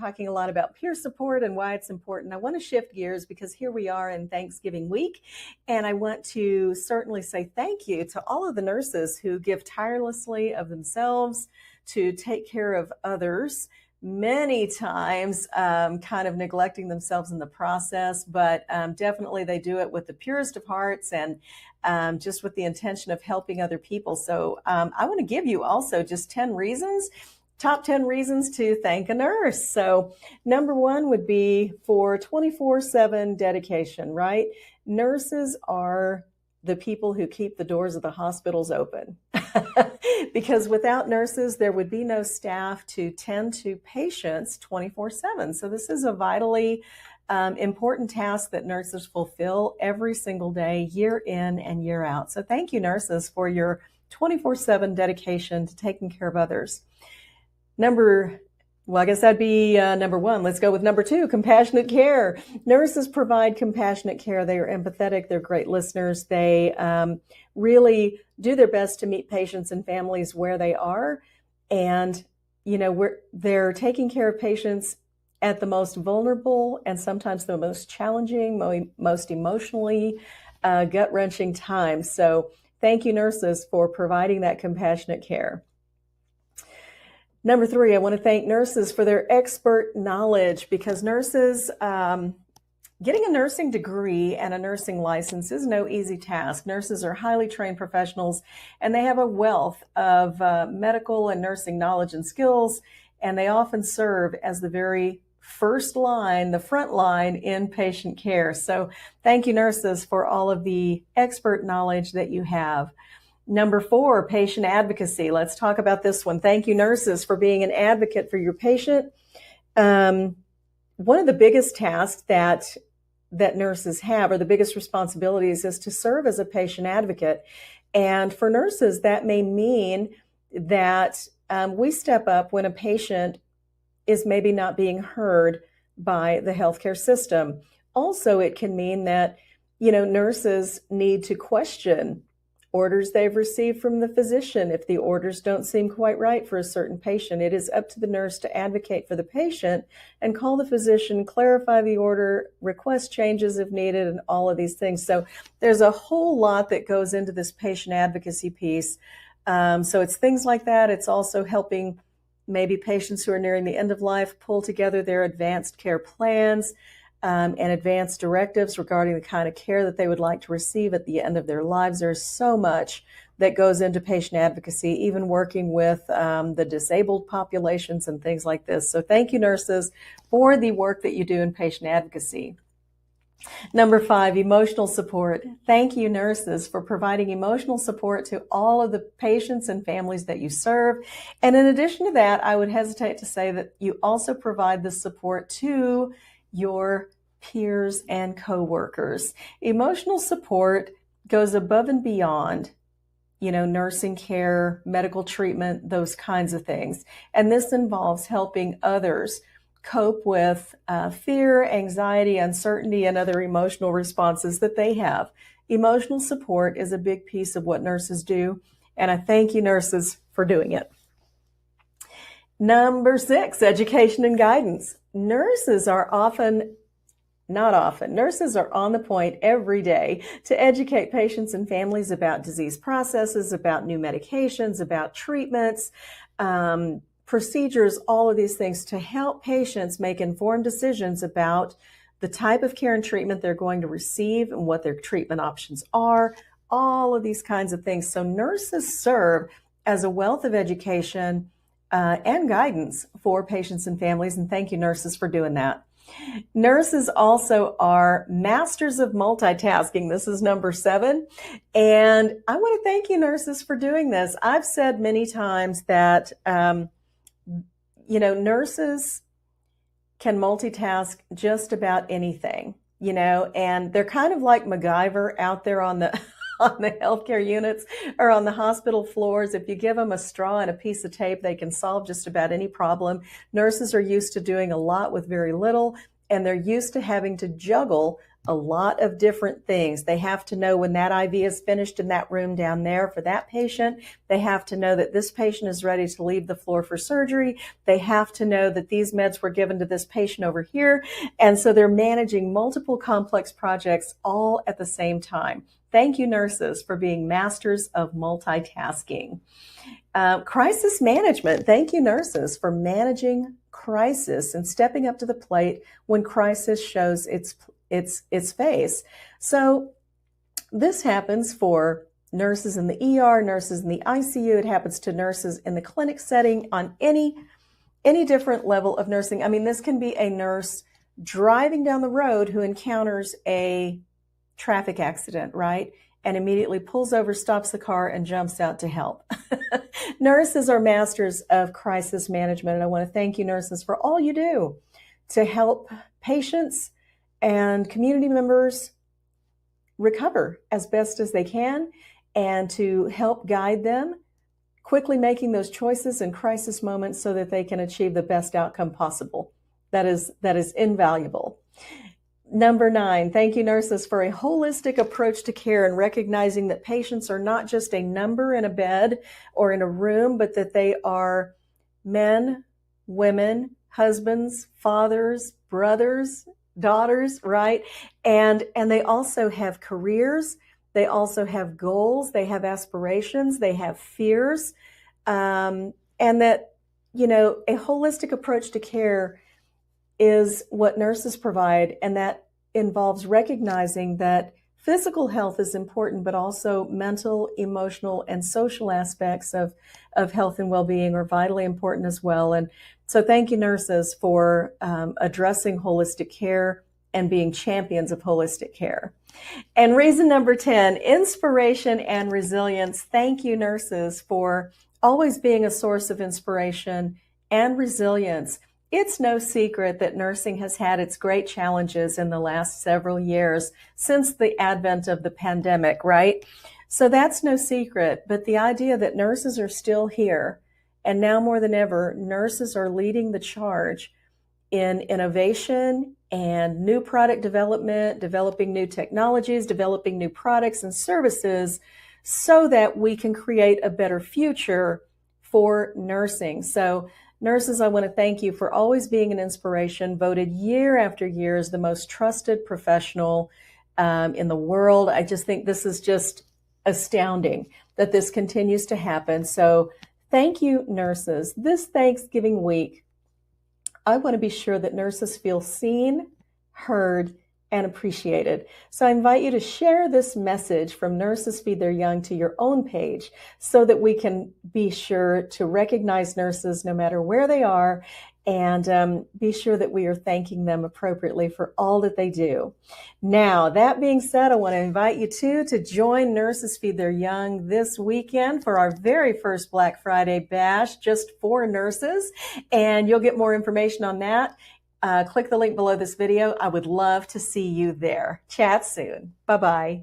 talking a lot about peer support and why it's important. I want to shift gears because here we are in Thanksgiving week, and I want to certainly say thank you to all of the nurses who give tirelessly of themselves to take care of others, many times kind of neglecting themselves in the process, but definitely they do it with the purest of hearts and just with the intention of helping other people. So I want to give you also just 10 reasons, top 10 reasons to thank a nurse. So number one would be for 24/7 dedication, right? Nurses are the people who keep the doors of the hospitals open. Because without nurses, there would be no staff to tend to patients 24/7. So this is a vitally important task that nurses fulfill every single day, year in and year out. So thank you, nurses, for your 24/7 dedication to taking care of others. I guess that'd be number one. Let's go with number two, compassionate care. Nurses provide compassionate care. They are empathetic. They're great listeners. They really do their best to meet patients and families where they are. And, they're taking care of patients at the most vulnerable and sometimes the most challenging, most emotionally gut-wrenching times. So thank you, nurses, for providing that compassionate care. Number three, I want to thank nurses for their expert knowledge, because nurses, getting a nursing degree and a nursing license is no easy task. Nurses are highly trained professionals, and they have a wealth of medical and nursing knowledge and skills, and they often serve as the very first line, the front line in patient care. So thank you, nurses, for all of the expert knowledge that you have. Number four, patient advocacy. Let's talk about this one. Thank you, nurses, for being an advocate for your patient. One of the biggest tasks that nurses have, or the biggest responsibilities, is to serve as a patient advocate. And for nurses, that may mean that we step up when a patient is maybe not being heard by the healthcare system. Also, it can mean that, nurses need to question orders they've received from the physician. If the orders don't seem quite right for a certain patient, it is up to the nurse to advocate for the patient and call the physician, clarify the order, request changes if needed, and all of these things. So there's a whole lot that goes into this patient advocacy piece. So it's things like that. It's also helping maybe patients who are nearing the end of life pull together their advanced care plans, and advanced directives regarding the kind of care that they would like to receive at the end of their lives. There's so much that goes into patient advocacy, even working with the disabled populations and things like this. So thank you, nurses, for the work that you do in patient advocacy. Number five, emotional support. Thank you, nurses, for providing emotional support to all of the patients and families that you serve. And in addition to that, I would hesitate to say that you also provide the support to your peers and coworkers. Emotional support goes above and beyond, nursing care, medical treatment, those kinds of things. And this involves helping others cope with fear, anxiety, uncertainty, and other emotional responses that they have. Emotional support is a big piece of what nurses do, and I thank you, nurses, for doing it. Number six, education and guidance. Nurses are nurses are on the point every day to educate patients and families about disease processes, about new medications, about treatments, procedures, all of these things to help patients make informed decisions about the type of care and treatment they're going to receive and what their treatment options are, all of these kinds of things. So nurses serve as a wealth of education and guidance for patients and families. And thank you, nurses, for doing that. Nurses also are masters of multitasking. This is number 7. And I want to thank you, nurses, for doing this. I've said many times that, nurses can multitask just about anything, and they're kind of like MacGyver out there on the on the healthcare units or on the hospital floors. If you give them a straw and a piece of tape, they can solve just about any problem. Nurses are used to doing a lot with very little, and they're used to having to juggle a lot of different things. They have to know when that IV is finished in that room down there for that patient. They have to know that this patient is ready to leave the floor for surgery. They have to know that these meds were given to this patient over here. And so they're managing multiple complex projects all at the same time. Thank you, nurses, for being masters of multitasking. Crisis management. Thank you, nurses, for managing crisis and stepping up to the plate when crisis shows its face. So this happens for nurses in the ER, nurses in the ICU. It happens to nurses in the clinic setting on any different level of nursing. I mean, this can be a nurse driving down the road who encounters a traffic accident, right? And immediately pulls over, stops the car, and jumps out to help. Nurses are masters of crisis management, and I want to thank you, nurses, for all you do to help patients and community members recover as best as they can and to help guide them, quickly making those choices in crisis moments so that they can achieve the best outcome possible. That is invaluable. Number 9, thank you, nurses, for a holistic approach to care and recognizing that patients are not just a number in a bed or in a room, but that they are men, women, husbands, fathers, brothers, daughters, right? And they also have careers. They also have goals. They have aspirations. They have fears. And that, a holistic approach to care is what nurses provide, and that involves recognizing that physical health is important, but also mental, emotional, and social aspects of health and well-being are vitally important as well. And so thank you, nurses, for addressing holistic care and being champions of holistic care. And reason number 10, inspiration and resilience. Thank you, nurses, for always being a source of inspiration and resilience. It's no secret that nursing has had its great challenges in the last several years since the advent of the pandemic, right? So that's no secret, but the idea that nurses are still here, and now more than ever, nurses are leading the charge in innovation and new product development, developing new technologies, developing new products and services so that we can create a better future for nursing. So nurses, I want to thank you for always being an inspiration, voted year after year as the most trusted professional in the world. I just think this is just astounding that this continues to happen. So thank you, nurses. This Thanksgiving week, I want to be sure that nurses feel seen, heard, and appreciated. So I invite you to share this message from Nurses Feed Their Young to your own page so that we can be sure to recognize nurses no matter where they are and be sure that we are thanking them appropriately for all that they do. Now, that being said, I want to invite you to join Nurses Feed Their Young this weekend for our very first Black Friday bash, just for nurses, and you'll get more information on that. Click the link below this video. I would love to see you there. Chat soon. Bye-bye.